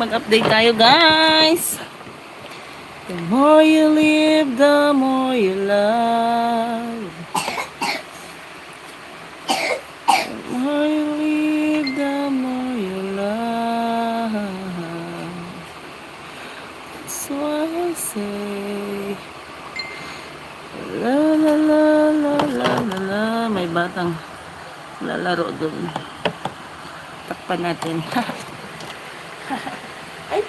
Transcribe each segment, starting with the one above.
Mag-update tayo, guys. The more you live, the more you love. The more you live, the more you love. That's why I say, la la la la la la la. May batang lalaro doon. Takpan natin. Ay,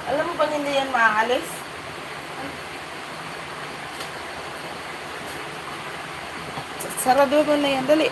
alam mo ba hindi yan maalis? Sarado mo na yan, dali.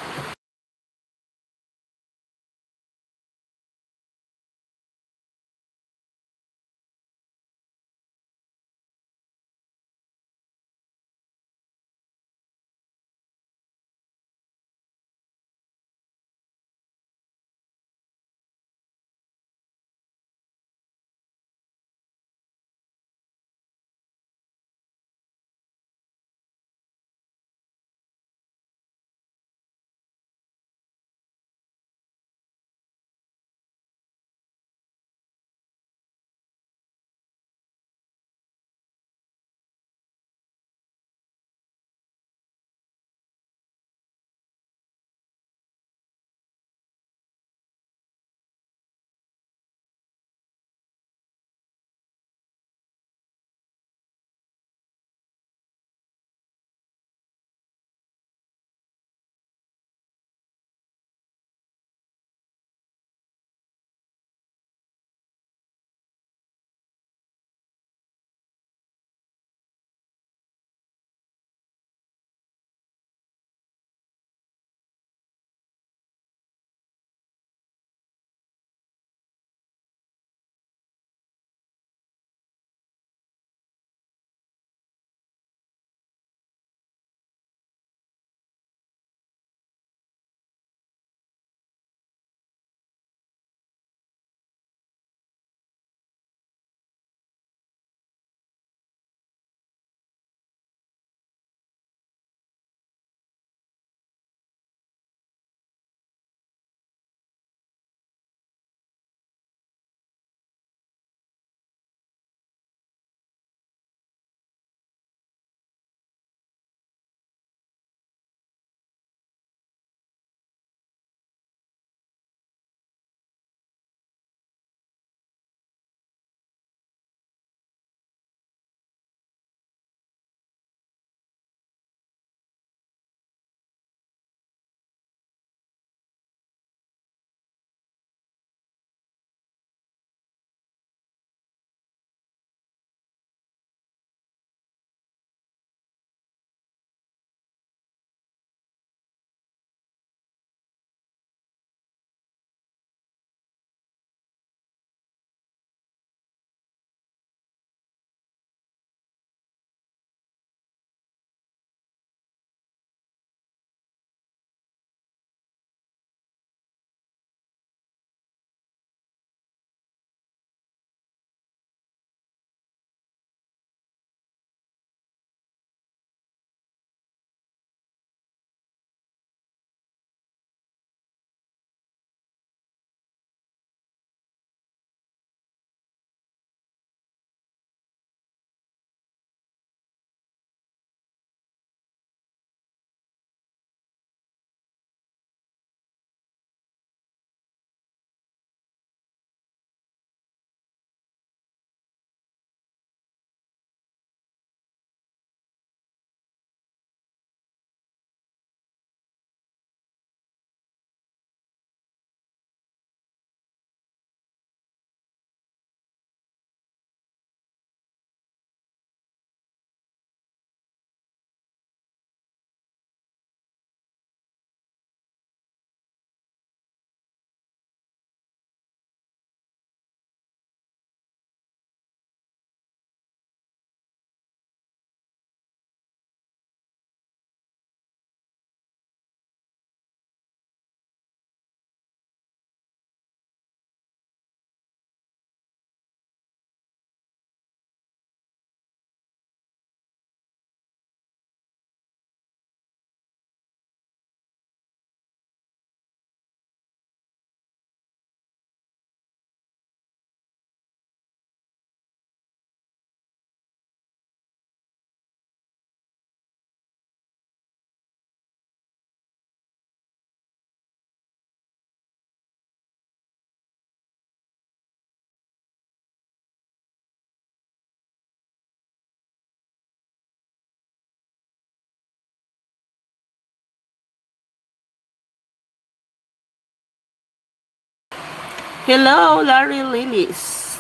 Hello, Larry Lilies.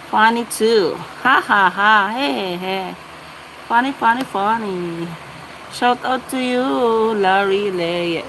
Funny too. Ha ha ha. Hey hey. Funny, funny, funny. Shout out to you, Larry Lilies.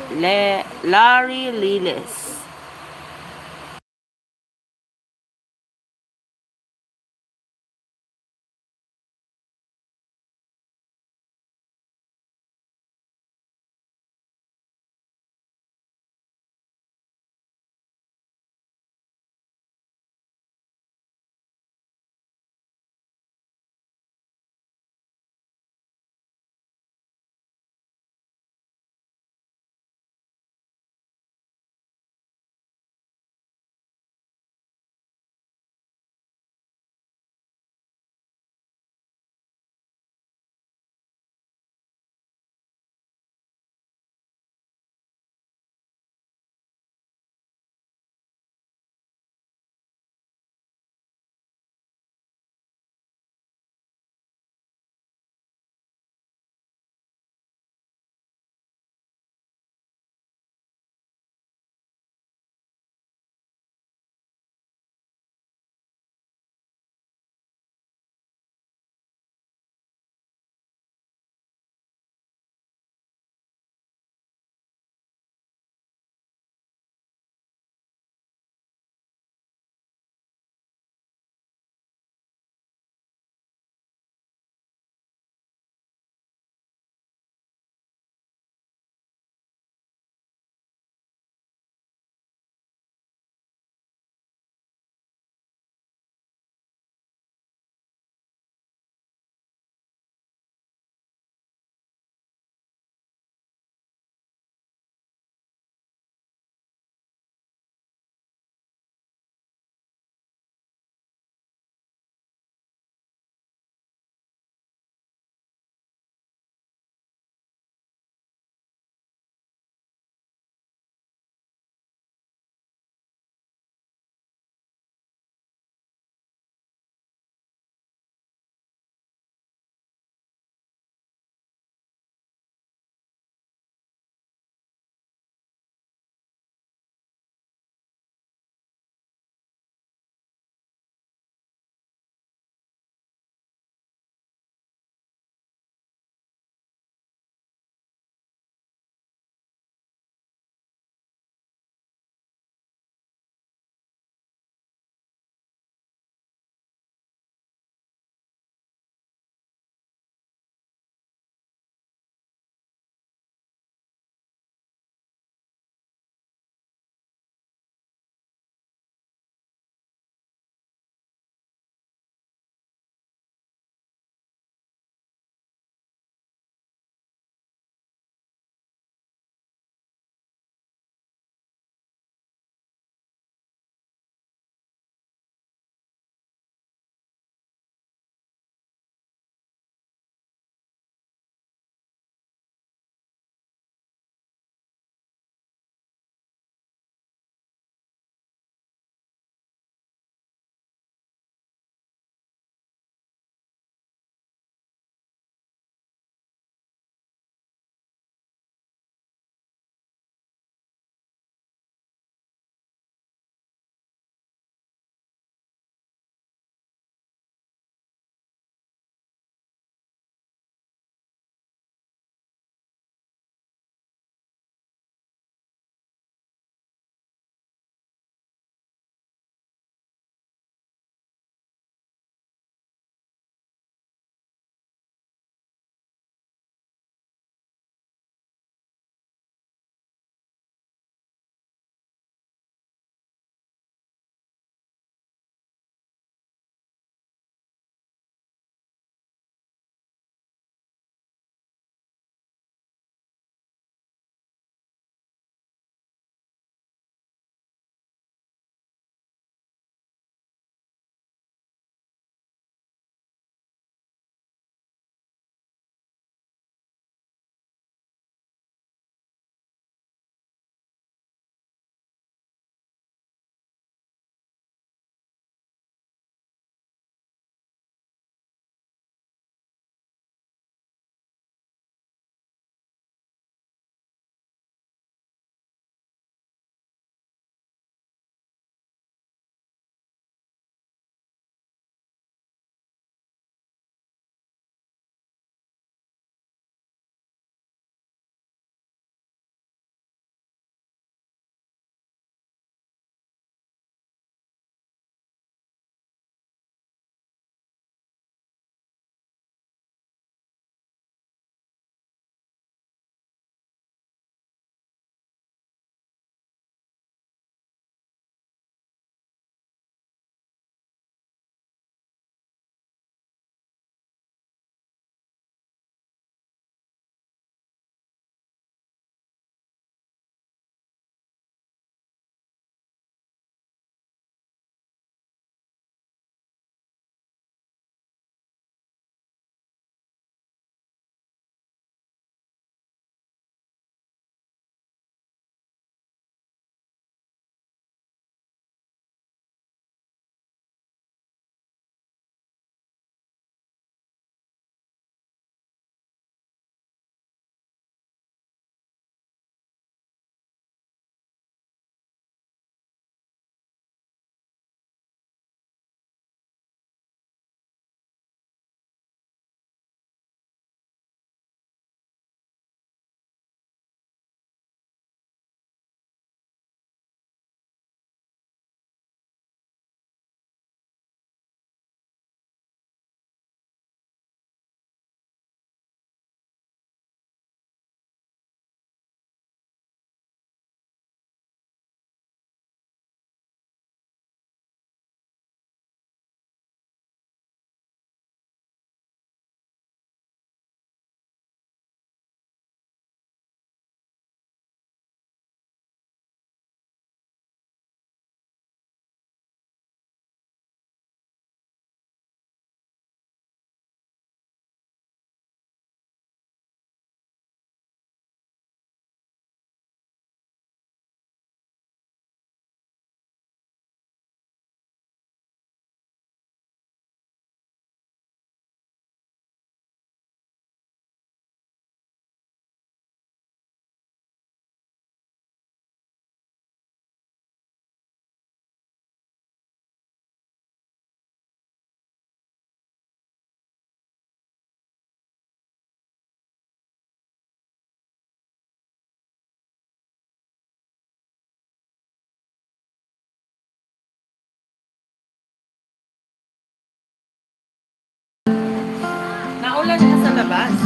labas.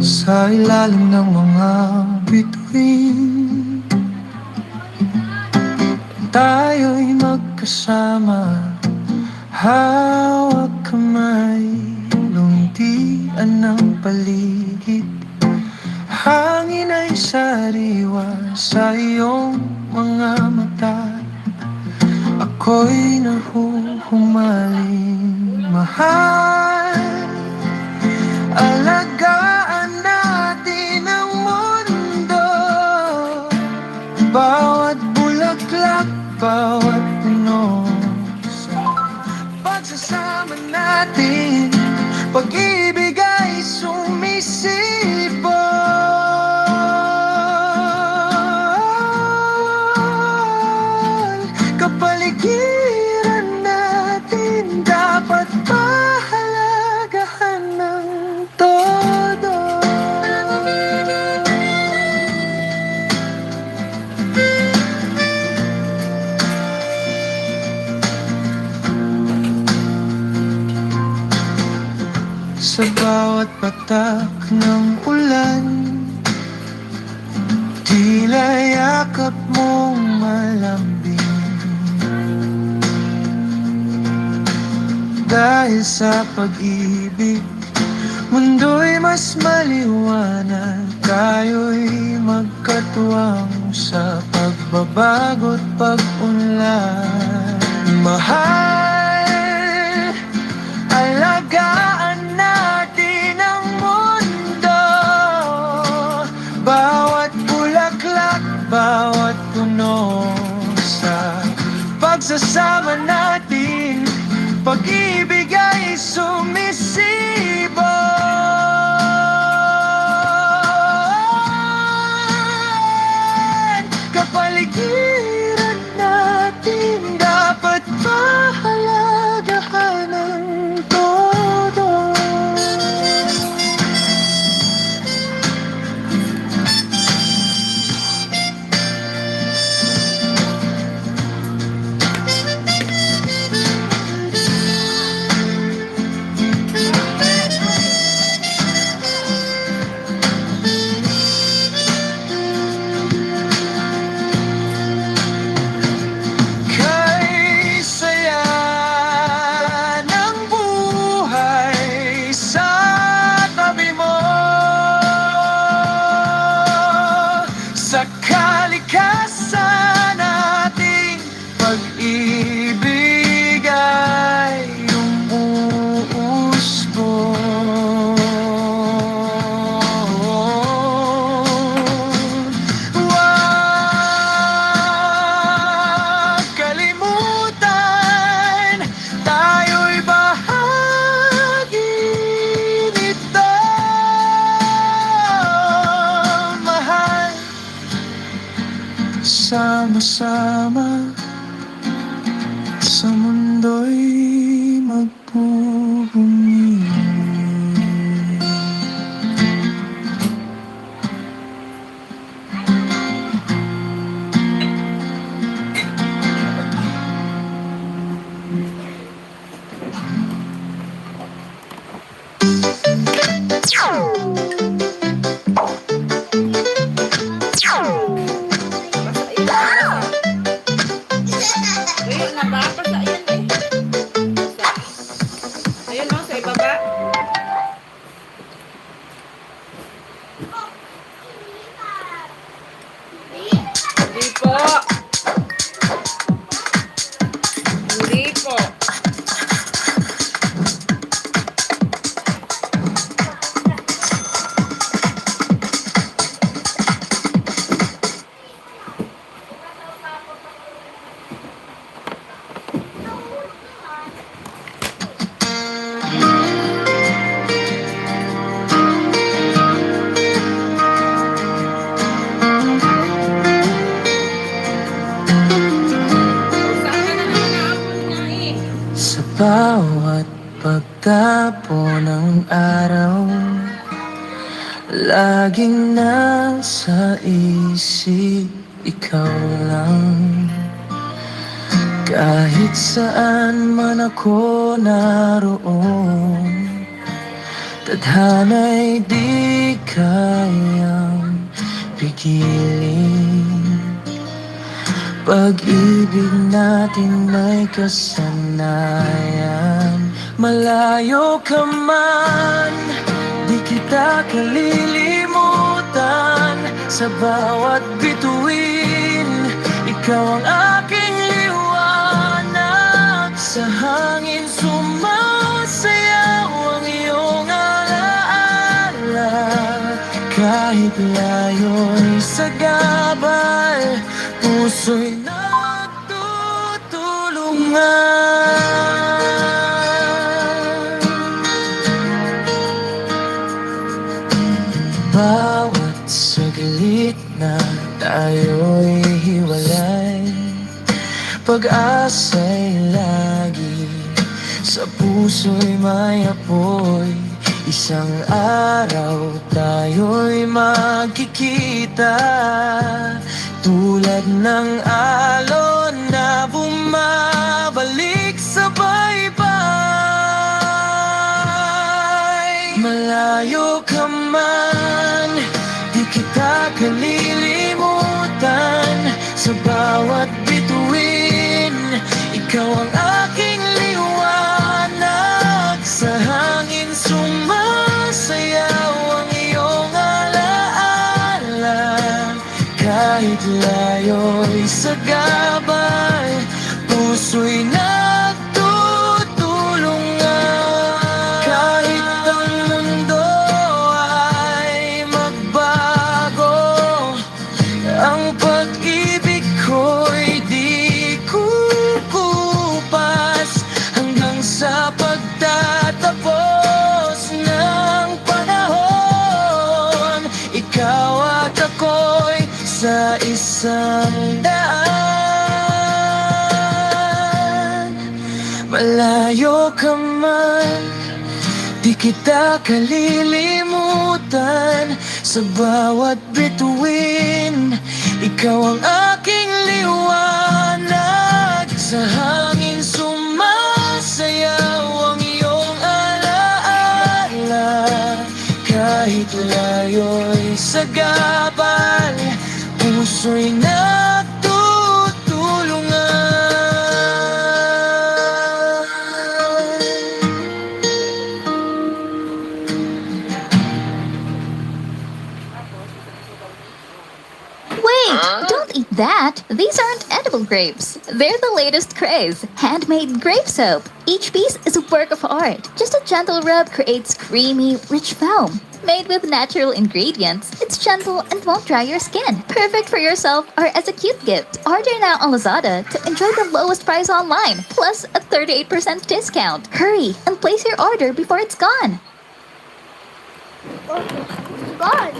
Sa ilalim ng mga bituin, tayo'y magkasama, hawak kamay, luntian ng paligid. Hangin ay sariwa sa iyong mga mata, ako'y nahuhumaling mahal. Alagaan natin ang mundo, bawat bulaklak, bawat puno. Sa pagsasama natin, pag-ibig ay sumisipon. Kapaligiran natin dapat pahalagahan ng todo. Sa bawat patak ng ulan, tila yakap mong malambing. Dahil sa pag-ibig, mundo'y mas maliwanag. Tayo'y magkatuwang sa pagbabago't pag-unlad. Mahal, alagaan natin ang mundo, bawat bulaklak, bawat puno. Sa pagsasama natin, pag-ibig ay sumisipon. Kapaligiran natin dapat pahalagahan ng todo. Kay saya ng buhay sa tabi mo, sa kalikasan nating pag-ibig ay umuusbong. Huwag kalimutan, tayo'y bahagi nito. Mahal, sama-sama sa mundo'y magbubunyi. Ayun na ba? Basta ayun eh. Ayun o, sa ibaba. Hindi po. Hindi po. bawat pagtapo ng araw, laging nasa isip ikaw lang. Kahit saan man ako naroon, tadhana'y di kayang pigilin. Pag-ibig natin may kasanayan. Malayo ka man, di kita kalilimutan. Sa bawat bituin, ikaw ang aking liwanag. Sa hangin sumasayaw ang iyong alaala. Kahit layo'y sagabal, puso'y nagtutulungan. Bawat saglit na tayo'y hiwalay, pag-asa'y lagi sa puso'y may apoy. Isang araw tayo'y magkikita, tulad ng alon na bumabalik sa baybay. Malayo ka man, di kita kalilimutan. Sa bawat bituin, ikaw ang aking liwanag. Sa hangin sumasayaw ang iyong alaala. Kahit layo'y sagabal, puso'y nagtutulungan. Kahit ang mundo ay magbago, ang pag-ibig ko'y di kukupas. Hanggang sa pagtatapos ng panahon, ikaw at ako'y sa isang daan. Malayo ka man, di kita kalilimutan. Sa bawat bituin, ikaw ang aking liwanag. Sa hangin sumasayaw ang iyong alaala. Kahit layo'y sagabal, puso'y Wait! Don't eat that! These aren't edible grapes. They're the latest craze. Handmade grape soap. Each piece is a work of art. Just a gentle rub creates creamy, rich foam. Made with natural ingredients, it's gentle and won't dry your skin. Perfect for yourself or as a cute gift. Order now on Lazada to enjoy the lowest price online, plus a 38% discount. Hurry and place your order before it's gone. God.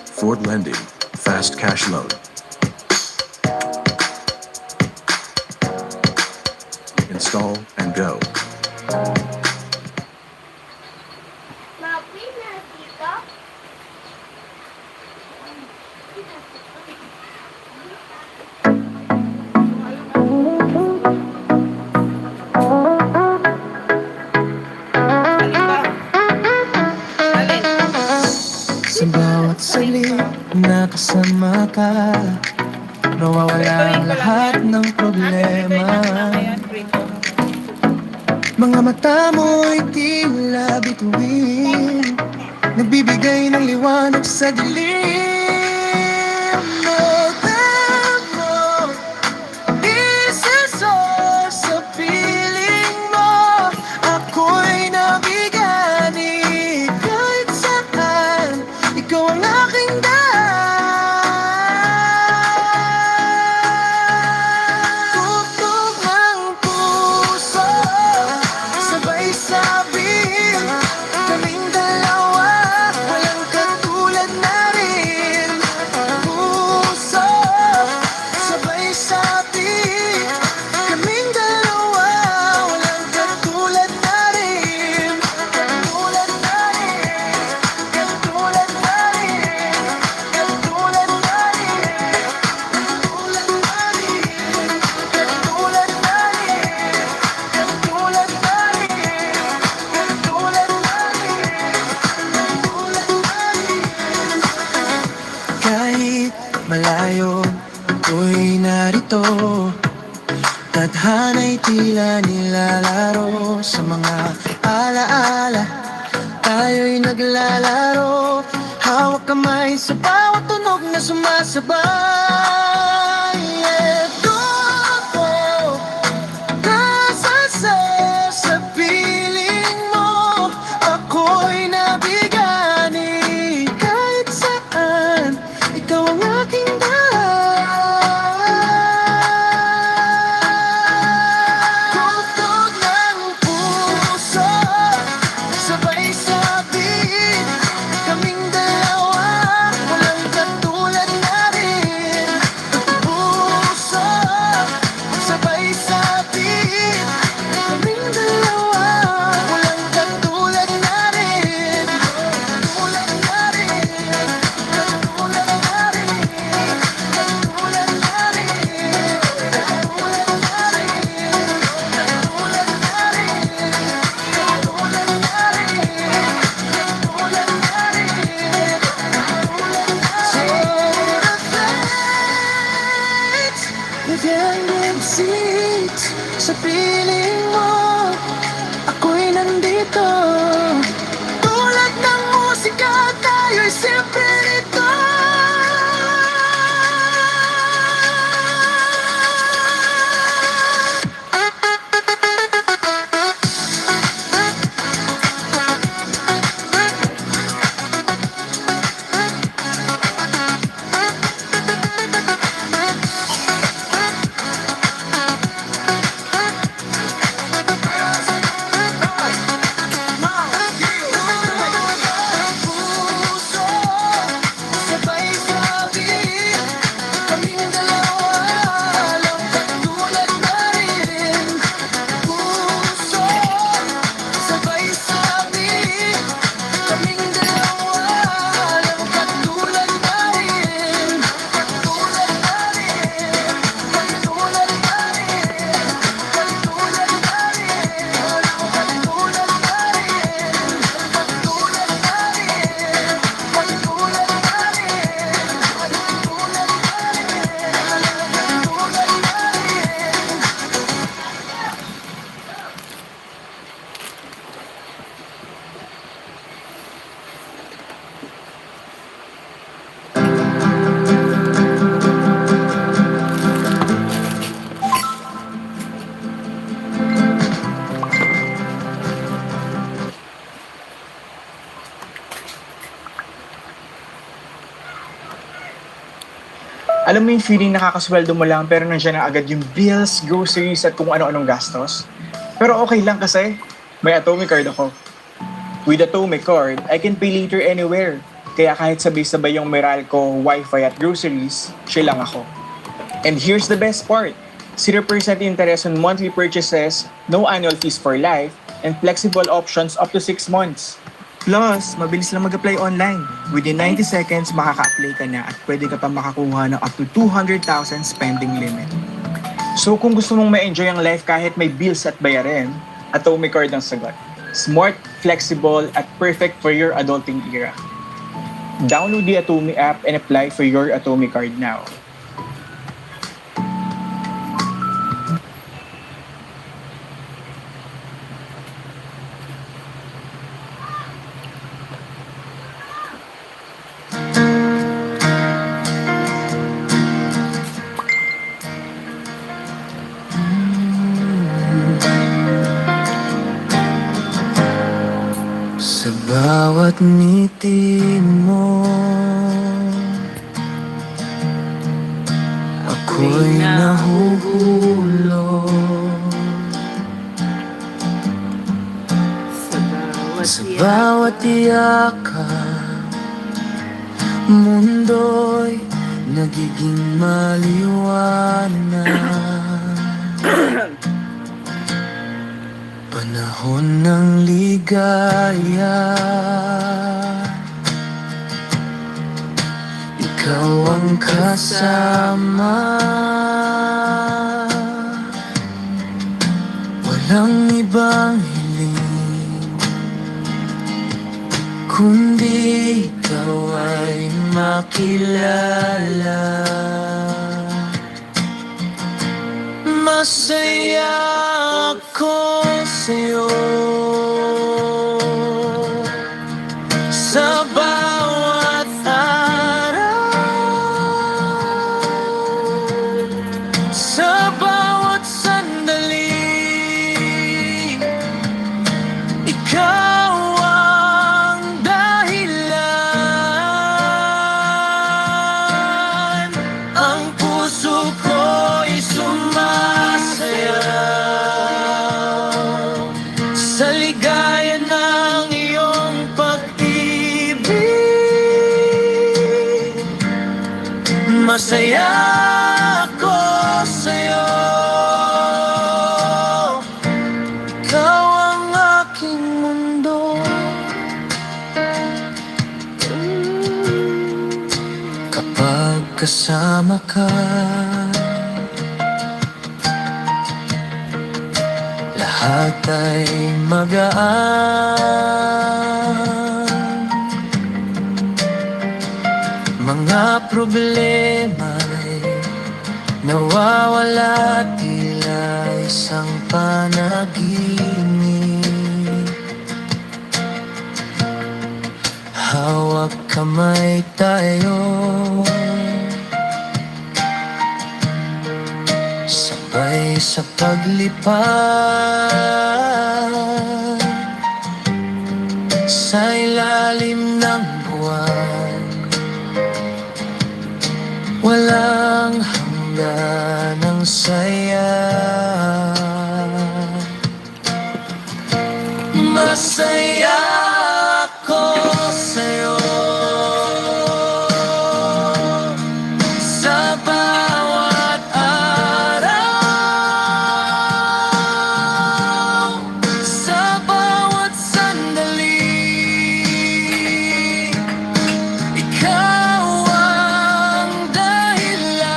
Ford Lending, fast cash loan. Install and go. Mapi na dito. Sa bawat saglit na kasama ka, nawawala ang lahat ng problema. Mga mata mo'y tila bituin, nagbibigay ng liwanag sa dilim. No tempo, isasol sa piling mo. Ako'y nabigani kahit saan, ikaw ang aking daan. Tugtog ng puso, sabay sabihin, kaming dalawa, walang katulad na rin. ako'y narito. Tadhana'y tila nilalaro sa mga alaala. Tayo'y naglalaro, hawak kamay sa bawat tunog na sumasabay. Eto ako, nasa sa piling mo. Ako'y nabigani kahit saan, ikaw ang aking tugtog ng puso, sabay sabik, kaming dalawa, walang katulad na rin. Puso, sabay sabik, kaming dalawa, walang katulad na rin. Katulad na rin, katulad na rin, katulad na rin, katulad na rin. Sa piling mo, ako'y nandito. Tulad ng musika, tayo'y siyempre nito. Puso, sabay sabik, kaming dalawa, walang katulad na rin. Puso, sabay sabik, kaming dalawa, walang katulad na rin. Katulad na rin, katulad na rin, katulad na rin, walang katulad na rin. Katulad na rin, katulad na rin, katulad na rin. Alam mo yung feeling nakakasweldo mo lang pero nandiyan na agad yung bills, groceries at kung ano-anong gastos? Pero okay lang kasi may Atomic Card ako. With Atomic Card, I can pay later anywhere. Kaya kahit sabay-sabay yung Meralco, Wi-Fi at groceries, chill lang ako. And here's the best part. 0% interest on monthly purchases, no annual fees for life, and flexible options up to 6 months. Plus, mabilis lang mag-apply online. Within 90 seconds, makaka-apply ka na at pwede ka pa makakuha ng up to 200,000 spending limit. So kung gusto mong ma-enjoy ang life kahit may bills at bayarin, Atomic Card ang sagot. Smart, flexible, at perfect for your adulting era. Download the Atomic app and apply for your Atomic Card now. Sa bawat ngiti mo, ako'y nahuhulog. Sa bawat yakap, mundo'y nagiging maliwanag. Panahon ng ligaya, ikaw ang kasama. Walang ibang hiling, kundi ikaw ay makilala. Masaya ako sa'yo sa bawat araw, sa bawat sandali. Ikaw ang dahilan, ang puso ko'y sumasayaw sa ligaya ng iyong pag-ibig. Masaya ako sa'yo, ikaw ang aking mundo. Kapag kasama ka, lahat ay magaan. Mga problema'y nawawala, tila isang panaginip. Hawak kamay tayo, sabay sa paglipad sa ilalim ng buwan. Walang hanggan ang saya. Masaya ako sa'yo sa bawat araw, sa bawat sandali. Ikaw ang dahilan,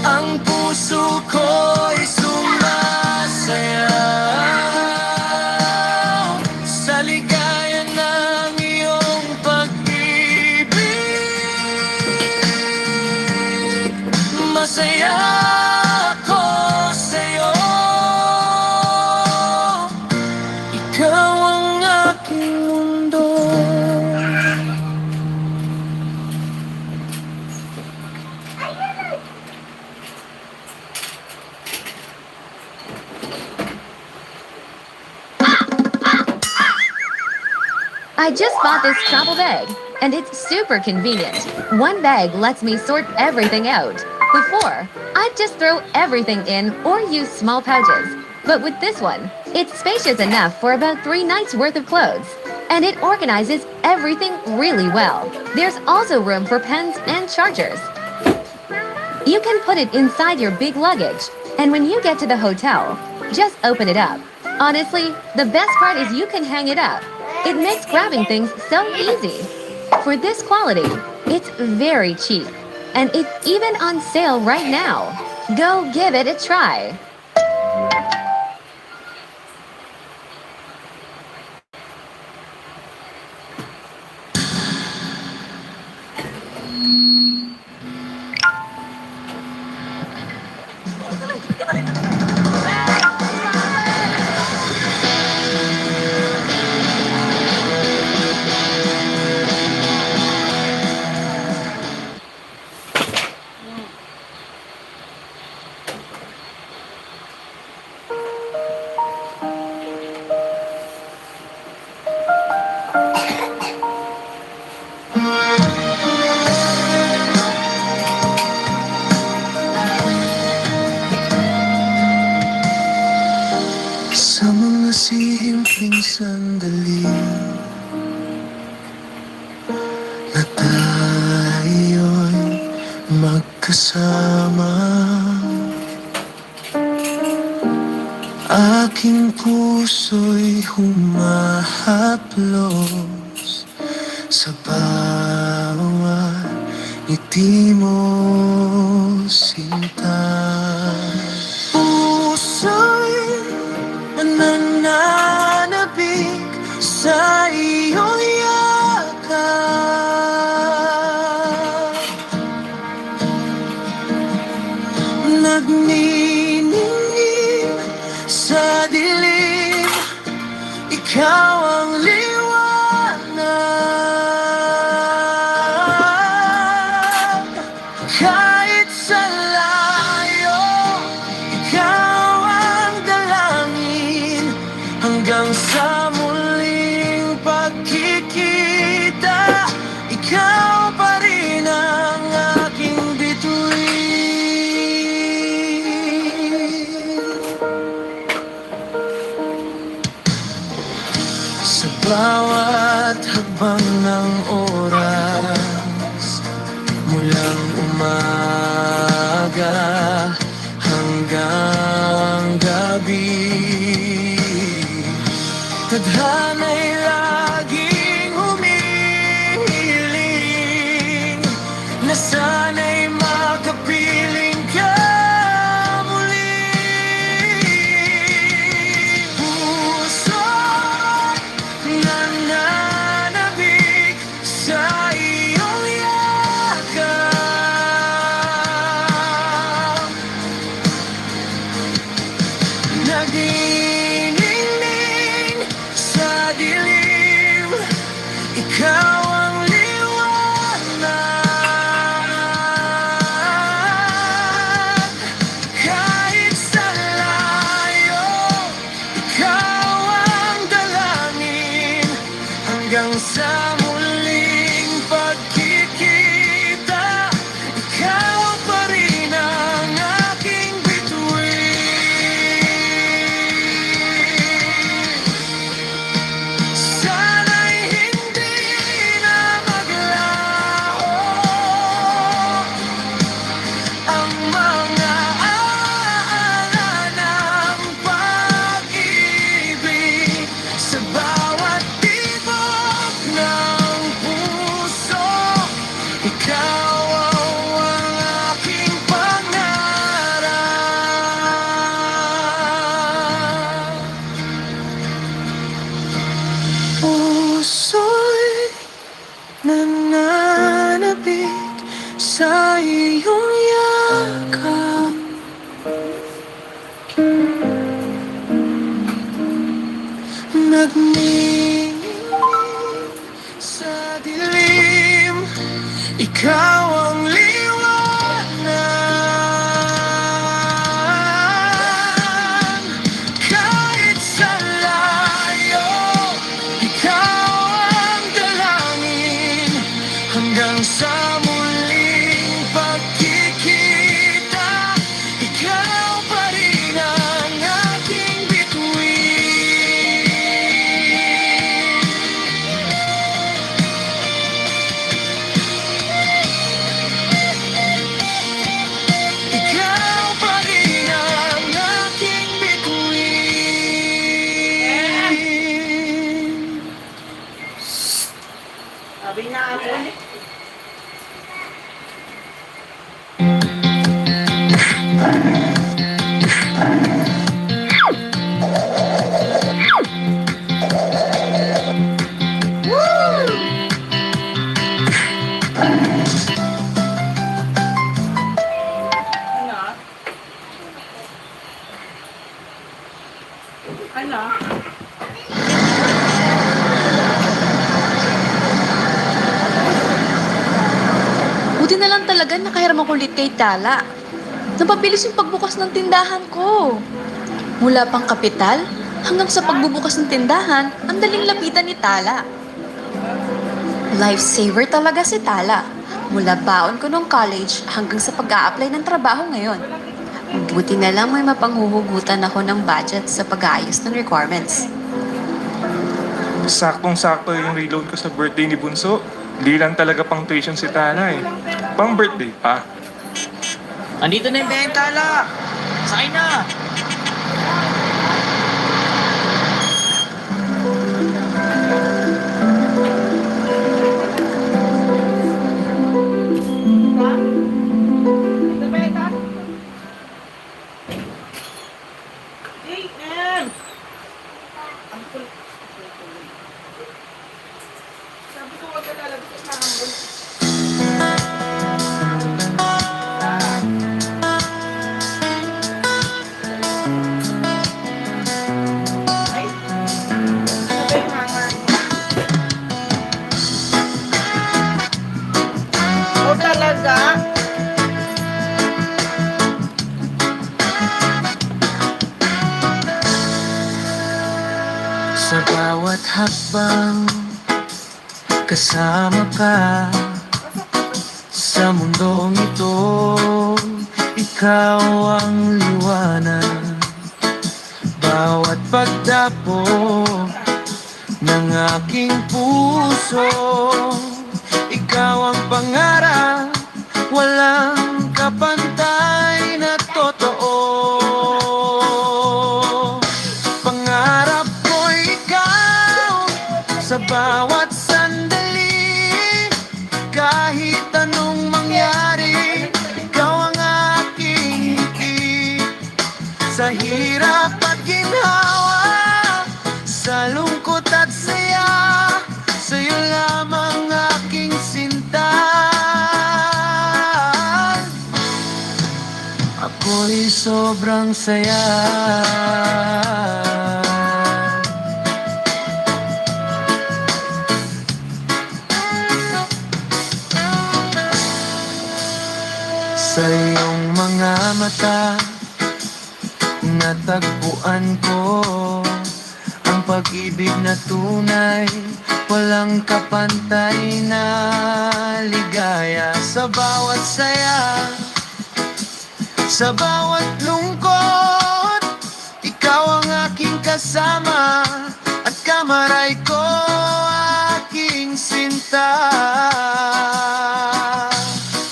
ang puso ko'y sumasayaw sa ligaya ng iyong pag-ibig. Masaya ako sa'yo, ikaw ang aking mundo. I just bought this travel bag, and it's super convenient. One bag lets me sort everything out. Before, I'd just throw everything in or use small pouches. But with this one, it's spacious enough for about 3 nights worth of clothes. And it organizes everything really well. There's also room for pens and chargers. You can put it inside your big luggage, and when you get to the hotel, just open it up. Honestly, the best part is you can hang it up. It makes grabbing things so easy. For this quality, it's very cheap, and it's even on sale right now. Go give it a try. Sa mga simpleng sandali na tayo'y magkasama, aking puso'y humahaplos sa bawat ngiti mo, sinta. Puso'y nananabik sa iyong yakap, Nagniningning sa dilim, ikaw ang liwanag. Kahit sa layo, ikaw ang dalangin. Hanggang sa muling pagkikita, ikaw pa rin ang aking bituin. Sa bawat hakbang ng oras, mulang umaga hanggang gabi, tadhana'y laging humihiling na sana'y makapiling ka muli. Puso'y nananabik sa iyong yakap. Nagniningning sa dilim, ikaw ang liwanag. Kahit sa layo, ikaw ang dalangin. Hanggang sa muling pagkikita, ikaw pa rin ang aking bituin. Sana'y hindi na maglaho ang mga alaala ng pag-ibig sa bawat tibok ng puso. Ikaw ang aking pangarap. Puso'y nananabik sa iyong yakap. Nagniningning sa dilim, ikaw ang liwanag. Kahit sa layo, ikaw ang dalangin. Hanggang sa muling pagkikita, ikaw pa rin ang aking bituin. Ikaw pa rin ang aking bituin. Sabi na ako. Ano? Buti na lang talaga nakahiram ako ulit kay Tala. Napabilis yung pagbukas ng tindahan ko. Mula pang kapital hanggang sa pagbubukas ng tindahan, ang daling lapitan ni Tala. Lifesaver talaga si Tala. Mula baon ko nung college hanggang sa pag-a-apply ng trabaho ngayon. Buti na lang may mapanghuhugutan ako ng budget sa pag-aayos ng requirements. Saktong-sakto yung reload ko sa birthday ni Bunso. Di lang talaga pang tuition si Tana eh. Pang birthday pa. Andito na yung bentala! Sakay na! Sabi ko wag ka lalabas na ambon. hakbang kasama ka sa mundong ito. Ikaw ang liwanag, bawat pagdapo ng aking puso. Ikaw ang pangarap, walang kapantay na totoo. Pangarap ko ikaw sa bawat sandali, kahit anong mangyari, ikaw ang aking ngiti. Sa hirap at ginhawa, sa lungkot at saya, sa'yo lamang aking sinta. Ako'y sobrang saya. Sa iyong mga mata, natagpuan ko ang pag-ibig na tunay, walang kapantay na ligaya. Sa bawat saya, sa bawat lungkot, ikaw ang aking kasama, at kamaray ko aking sinta.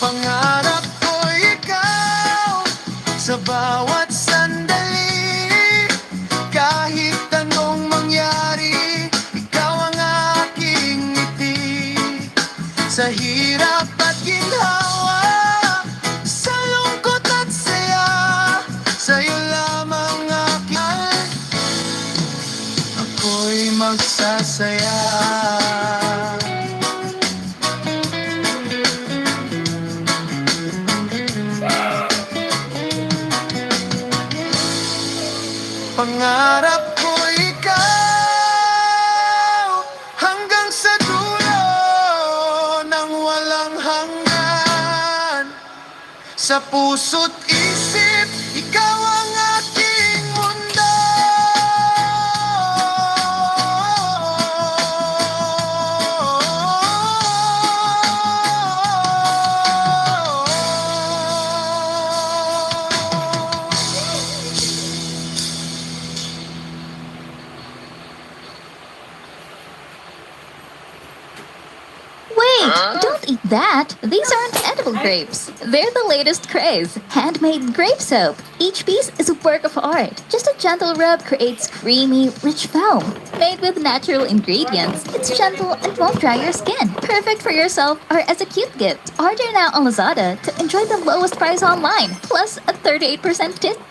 Pangarap ko ikaw sa bawat sandali, kahit anong mangyari, ikaw ang aking ngiti. Sa hirap at ginhawa, sa lungkot at saya, sa'yo lamang aking, ako'y magsasaya. Pangarap ko ikaw hanggang sa dulo ng walang hanggan. Sa puso't isip, ikaw ang aking mundo. Wait, don't eat that. These aren't edible grapes. They're the latest craze. Handmade grape soap. Each piece is a work of art. Just a gentle rub creates creamy, rich foam. Made with natural ingredients, it's gentle and won't dry your skin. Perfect for yourself or as a cute gift. Order now on Lazada to enjoy the lowest price online, plus a 38% discount.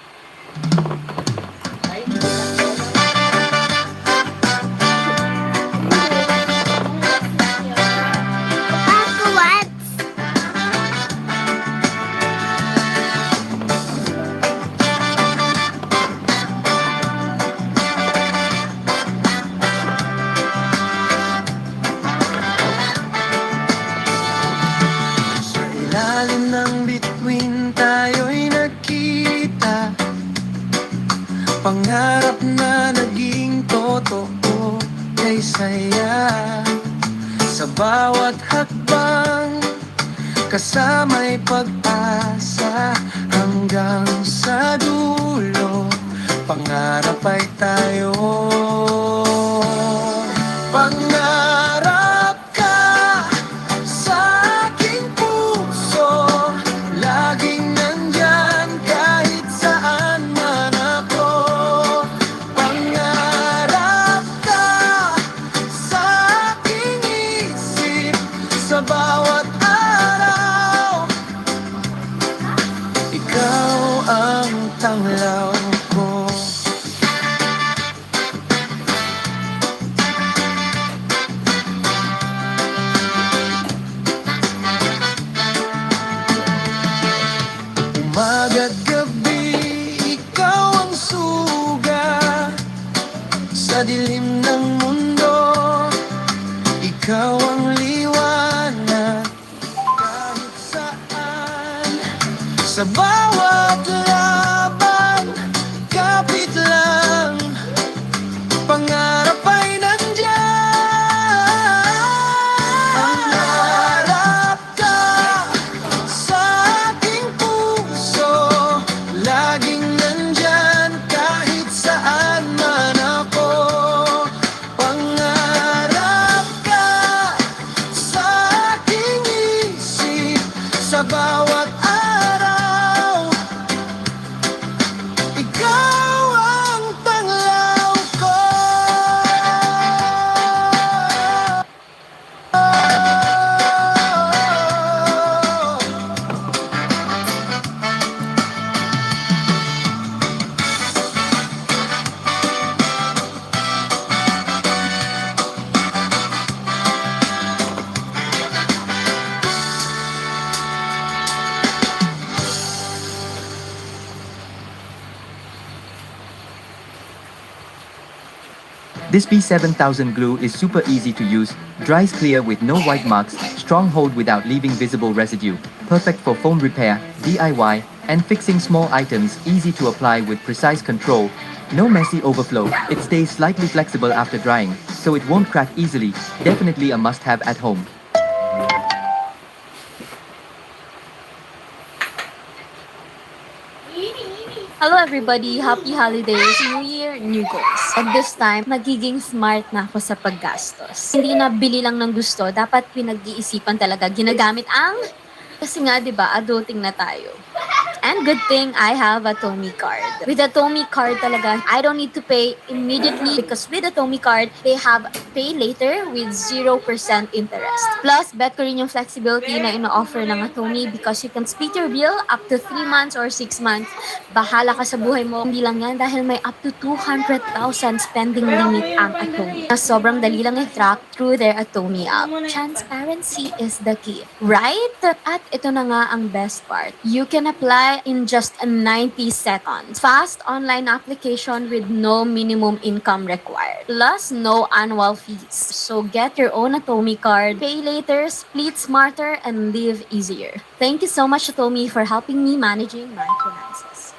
Ilalim ng bituin tayo'y nagkita, pangarap na naging totoo kay saya. Sa bawat hakbang, kasama'y pag-asa, hanggang sa dulo, pangarap ay tayo. Pangarap ka sa aking puso, laging nandyan kahit saan man ako. Pangarap ka sa aking isip, sa bawat araw, ikaw ang tanglaw ko. Umaga't gabi, ikaw ang suga sa dilim ng mundo. Ikaw ang liwanag kahit saan. Sa bawat laban, kapit lang, pangarap ay nandyan. This B7000 glue is super easy to use, dries clear with no white marks, strong hold without leaving visible residue, perfect for foam repair, DIY, and fixing small items, easy to apply with precise control. No messy overflow, it stays slightly flexible after drying, so it won't crack easily, definitely a must-have at home. Hello everybody! Happy holidays! New Year, new goals. At this time, nagiging smart na ako sa paggastos. Hindi na bili lang ng gusto, dapat pinag-iisipan talaga. Ginagamit ang... Kasi nga, di ba, adulting na tayo. And good thing I have a Tomy card. With a Tomy card talaga, I don't need to pay immediately because with a Tomy card, they have pay later with 0% interest. Plus, bet ko rin yung flexibility na ino-offer ng Atomy because you can split your bill up to 3 months or 6 months. Bahala ka sa buhay mo. Hindi lang yan dahil may up to 200,000 spending limit ang Atomy. Na sobrang dali lang i-track through their Atomy app. Transparency is the key, right? At ito na nga ang best part. You can apply in just 90 seconds. Fast online application with no minimum income required. Plus, no annual fees. So get your own Atomy card, pay later, split smarter, and live easier. Thank you so much, Atomy, for helping me managing my finances.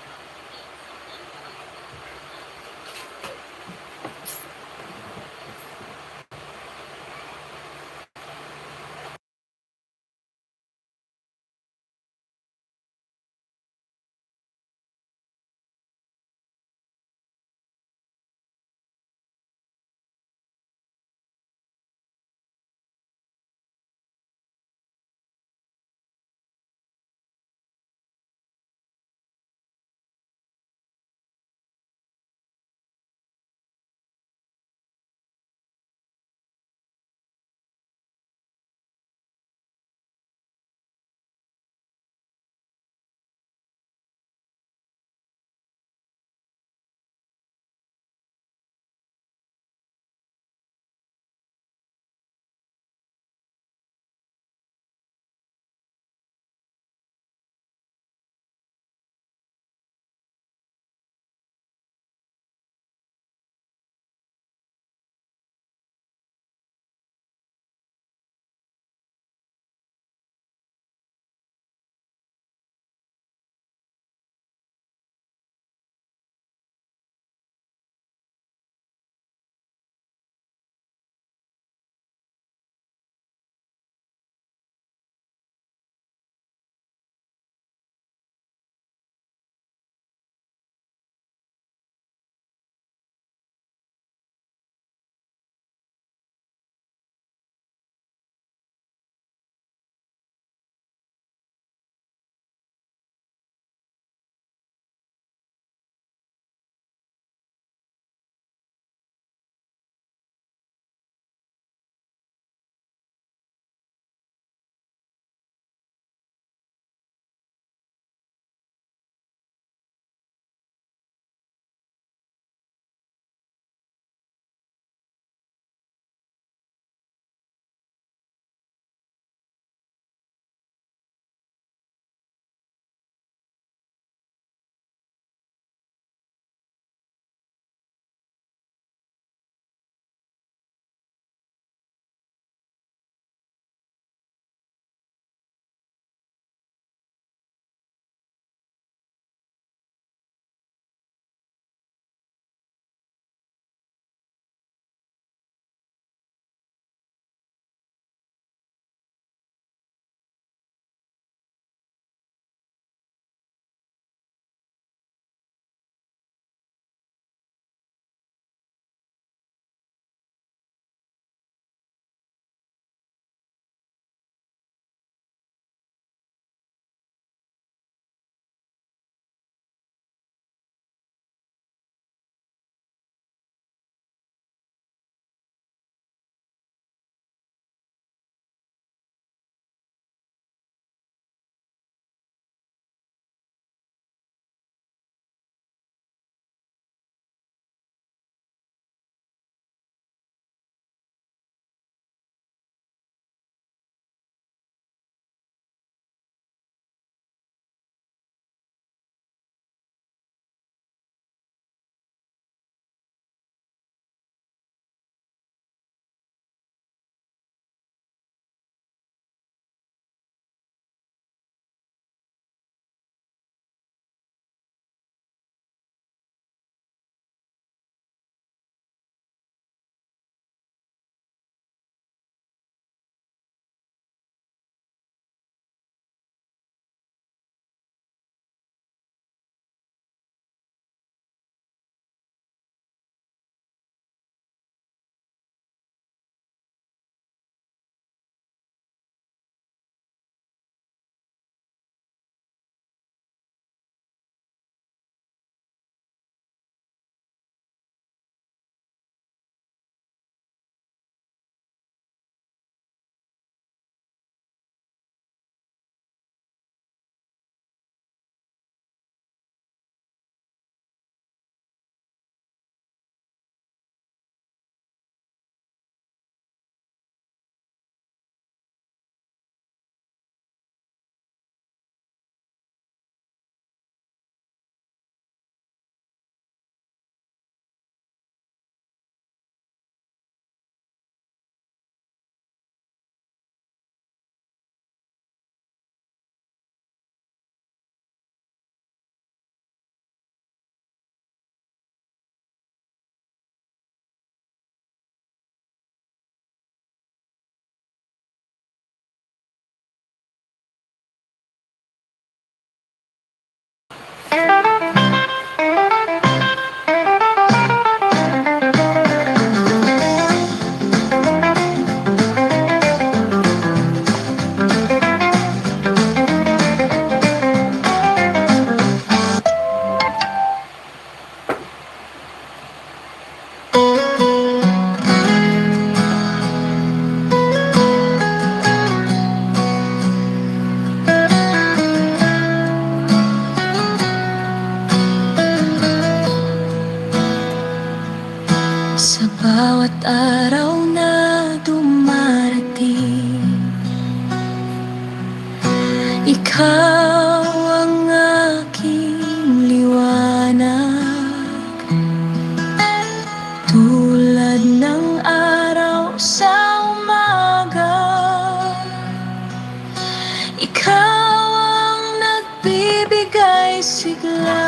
may sigla.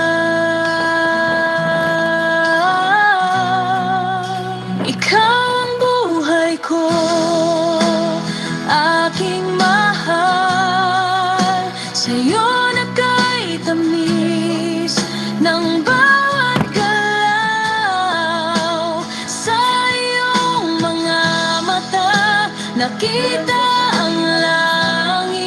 Ikaw ang buhay ko, aking mahal. Sa'yo nagkay-tamis ng bawat galaw. Sa iyong mga mata, nakita ang langit.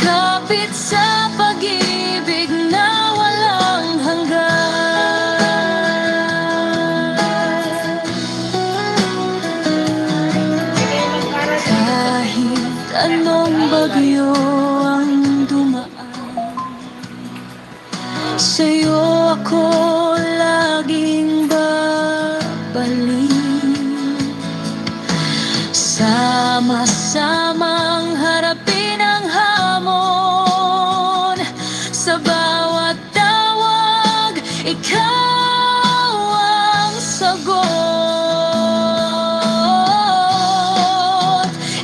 Kapit sa pag-ibig na walang hanggan. Kahit anong bagyo ang dumaan, sa'yo ako laging babalik. Sama-samang harapin ang hamon. Sa bawat tawag, ikaw ang sagot.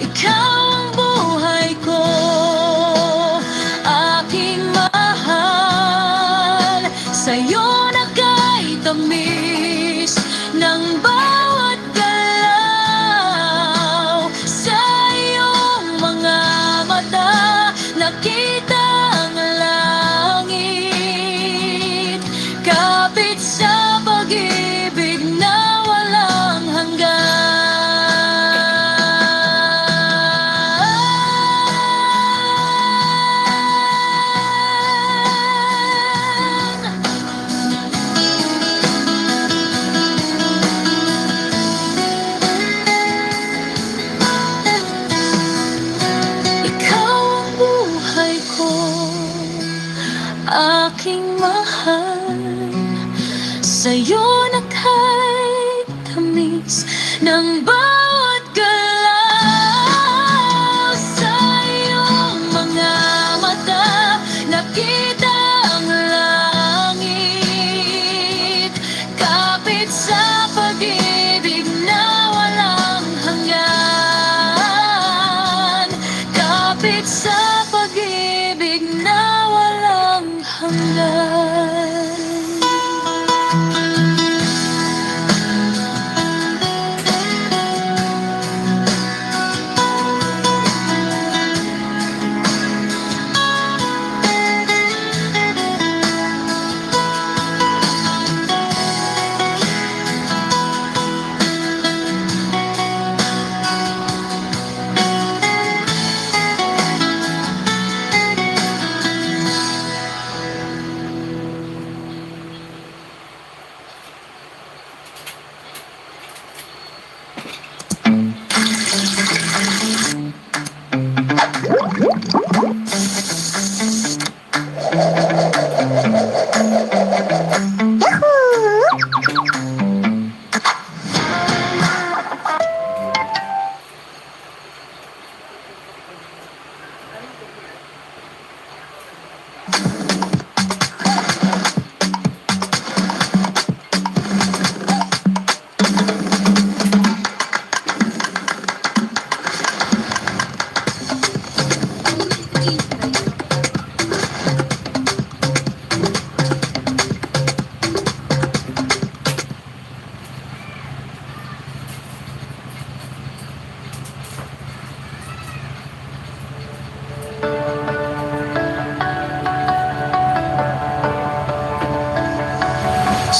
Ikaw ang buhay ko, aking mahal. Sa'yo nagkay-tamis ng bawat galaw. Sa iyong mga mata, nakita ang langit. Kapit sa pag-ibig na walang hanggan. Ikaw ang buhay ko, aking mahal. Sa'yo nagkay-tamis ng bawat galaw. Sa iyong mga mata, nakita ang langit. Kapit sa pag-ibig na walang hanggan. Kapit sa pag-ibig na walang hanggan.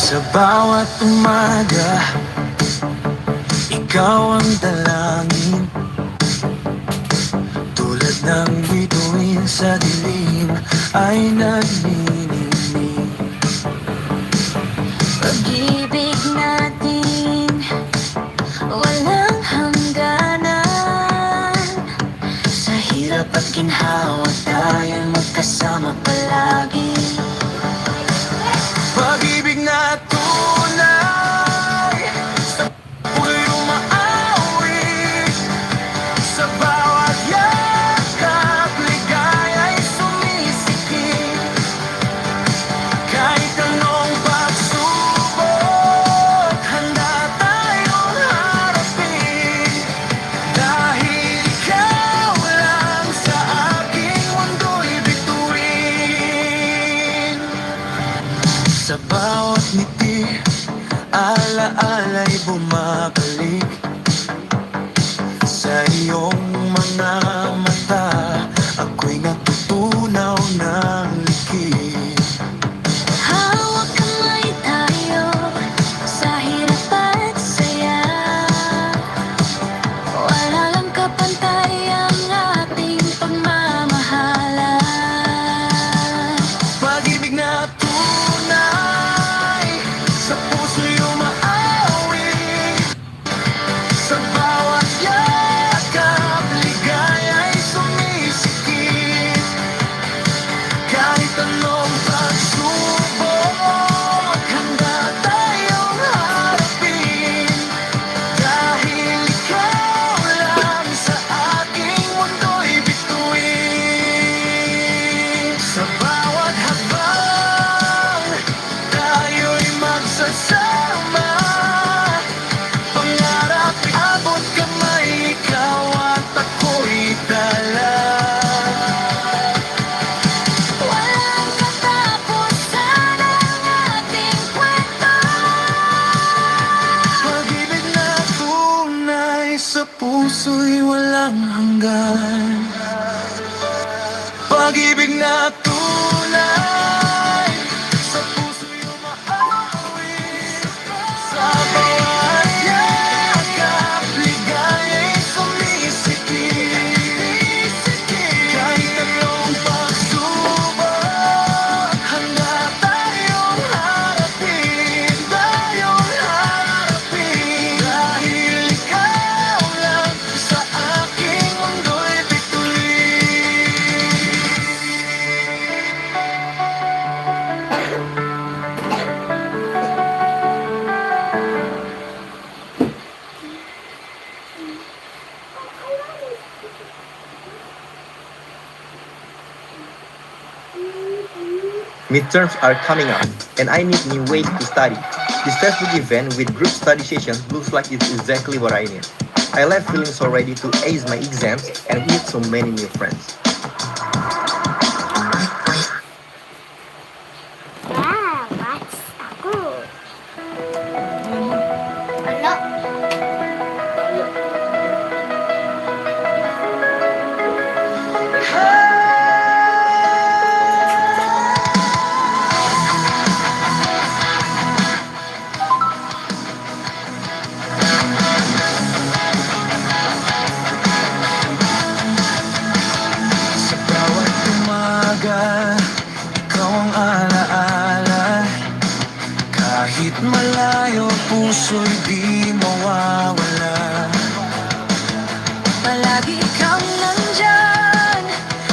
Sa bawat umaga, ikaw ang dalangin. Tulad ng bituin sa dilim ay nagniningning. Pag-ibig natin walang hangganan. Sa hirap at ginhawa tayo'y magkasama palagi. Pag-ibig na tunay, sa puso'y umaawi. Sa bawat yakap, ligaya'y sumisikip. na tunay, sa puso'y umaawit, sa bawat yakap, ligaya'y sumisikip. Kahit anong pagsubok, handa tayong harapin, dahil ikaw lang sa aking mundo'y bituin. Midterms are coming up, and I need new ways to study. This textbook event with group study sessions looks like it's exactly what I need. I left feeling so ready to ace my exams and meet so many new friends. Yeah, that's good. Ano? Sa bawat umaga, ikaw ang alaala. Kahit malayo, puso'y di mawawala. Palagi kang nandyan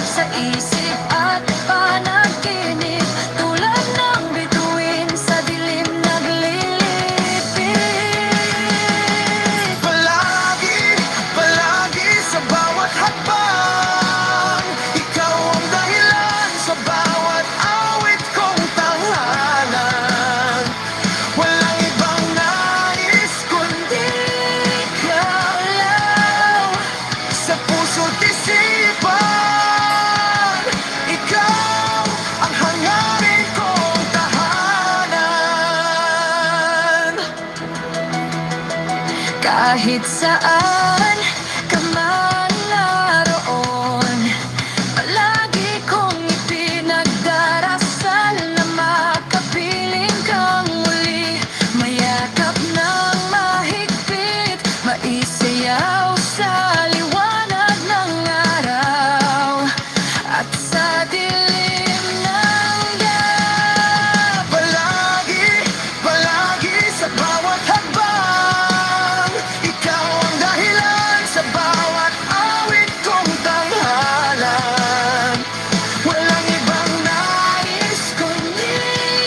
sa isip at panaginip, tulad ng bituin sa dilim naglilipit. Palagi, palagi sa bawat hakbang, ikaw ang dahilan sa bawat awit kong tanghalan. Walang ibang nais kundi ikaw lang, sa puso't isipan, ikaw ang hangarin kong tahanan. Kahit saan ka man naroon, palagi kong ipinagdarasal na makapiling kang muli. Mayakap ng mahigpit, maisayaw sa liwanag ng araw at sa dilim ng gabi. Palagi, palagi sa bawat hakbang, ikaw ang dahilan sa bawat awit kong tanghalan. Walang ibang nais kundi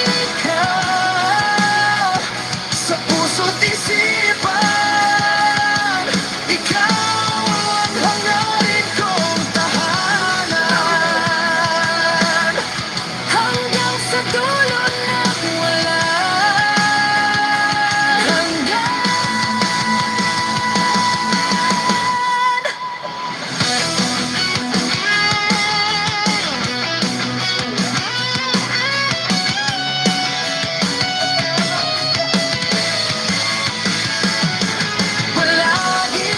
ikaw, sa puso't isipan, ikaw ang hangarin kong tahanan. Hanggang sa dulo ng walang hanggan. Palagi,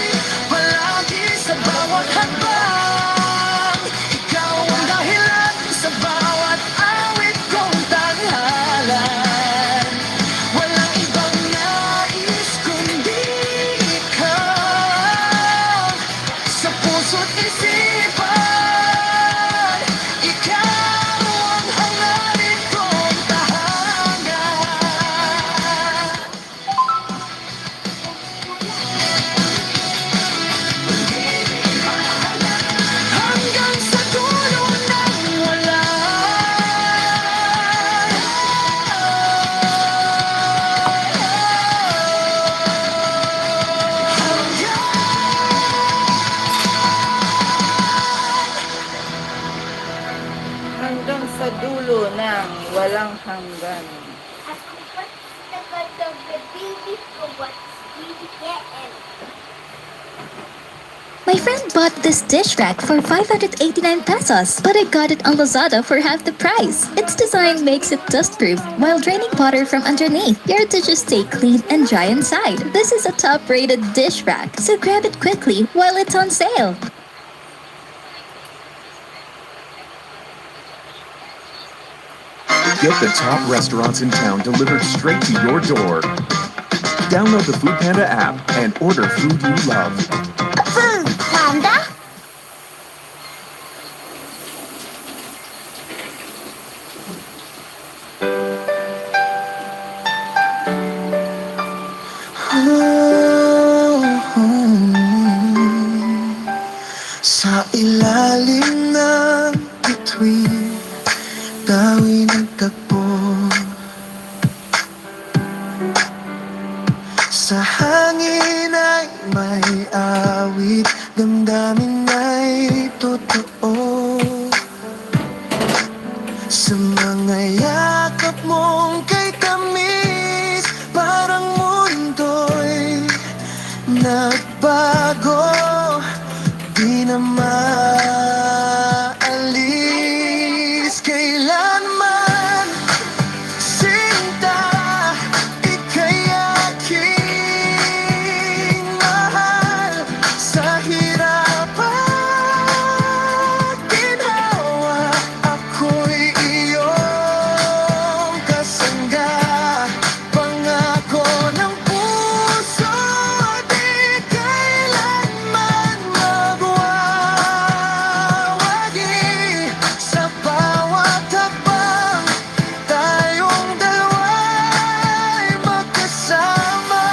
palagi sa bawat hakbang, ikaw ang dahilan sa bawat awit kong tanghalan. Walang ibang nais kundi ikaw, sa puso't isipan, ikaw ang hangarin kong tahanan. Hanggang sa dulo ng Hanggang sa dulo ng walang hanggan. Ako pa tagal baby ko what BBM. My friend bought this dish rack for 589 pesos, but I got it on Lazada for half the price. Its design makes it dust-proof while draining water from underneath. Your dishes stay clean and dry inside. This is a top-rated dish rack, so grab it quickly while it's on sale. Get the top restaurants in town delivered straight to your door. Download the Food Panda app and order food you love. Food Panda? Sa ilalim ng bituin, tawi ng tagpo. Sa hangin ay may awit, damdamin ay totoo. Sa mga yakap mong kay tamis, parang mundo'y nagbago. Di na maalis kailanman. Sinta, ika'y aking mahal. Sa hirap at ginawa, ako'y iyong kasangga. Pangako ng puso, di kailanman magwawagi. Sa bawat habang tayong dalawa'y magkasama.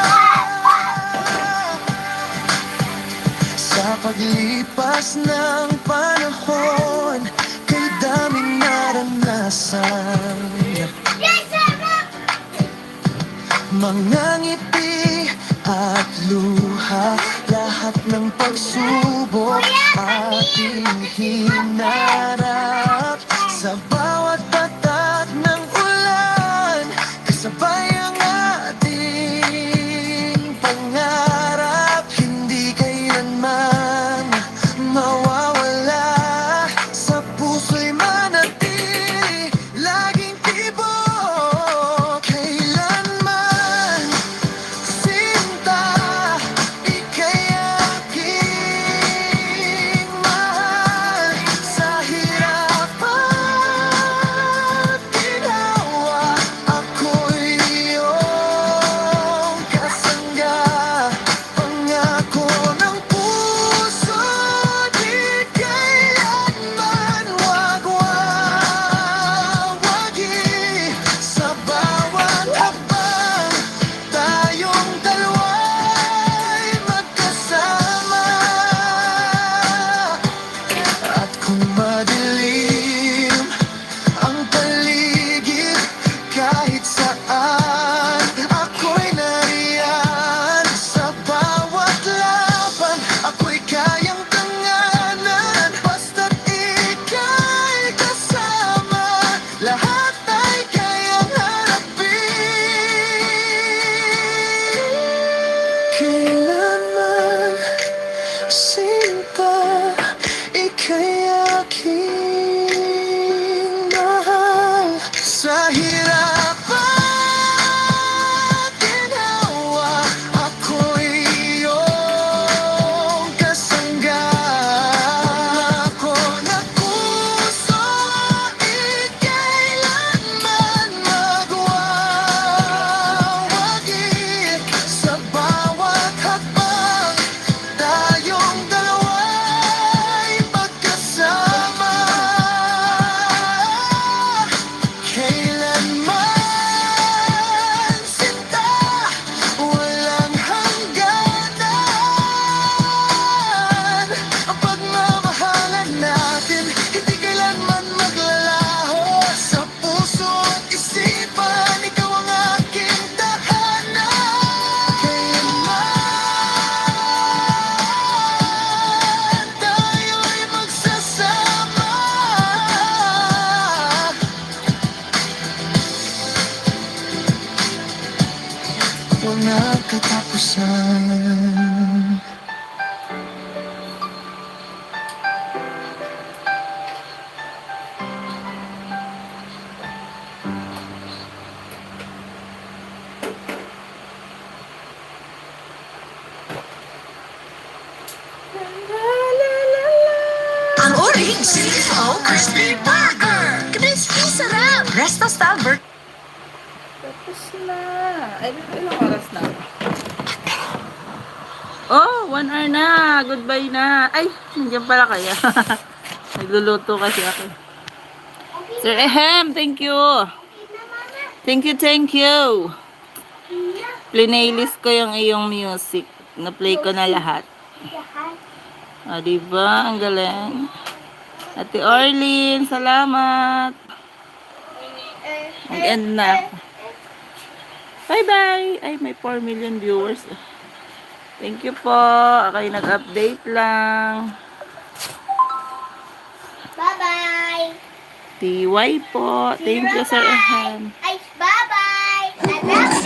Sa paglipas ng panahon, kay daming naranasan. Mga ngiti at luha, lahat ng pagsubok ating hinarap. Sa bawat patat ng ulan, kasabay ang ating pangarap. Hindi kailanman mawawala, sa puso'y manatili, laging tibok. Kailanman, sinta, ika'y aking mahal. Sa hirap at ginawa, ako'y iyong kasangga. Pangako ng puso, di kailanman wagwawagi. Sa bawat habang tayong dalawa'y magkasama. At kung madilim ang paligid, kahit saan ako'y nariyan. Sa bawat laban, ako'y kayang tanganan. Basta't ika'y kasama, lahat ay kayang harapin. Kailanman, sinta, ika'y aking mahal. Sa hirap at ginawa, ako'y iyong kasangga. Ako na puso, ikailanman magwawagi. Sa bawat hakbang, tayong dalawa'y magkasama. Kailanman, sinta, walang hangganan. Ang pagmamahalan natin, hindi kailanman maglalaho. Sa puso at isipan, ikaw ang aking tahanan. Kailanman, tayo'y magsasama. Walang katapusan. Ang Orange Seafoam Crispy Burger! Crispy sarap! Restos style bird. Tapos na. Ay, ilang oras na? Oh, 1 hour na. Goodbye na. Ay, nandiyan pala kaya. Nagluluto kasi ako. Sir Ehem, thank you. Thank you, thank you. Playlist ko yung iyong music. Na-play ko na lahat. Ah, diba? Ang galing. Ate Orlin, salamat. Mag-end na ako. Bye-bye. Ay, may 4 million viewers. Thank you po. Ako'y nag-update lang. Bye-bye. TY po. Thank you, Sir Ehan. Ay, bye-bye. I love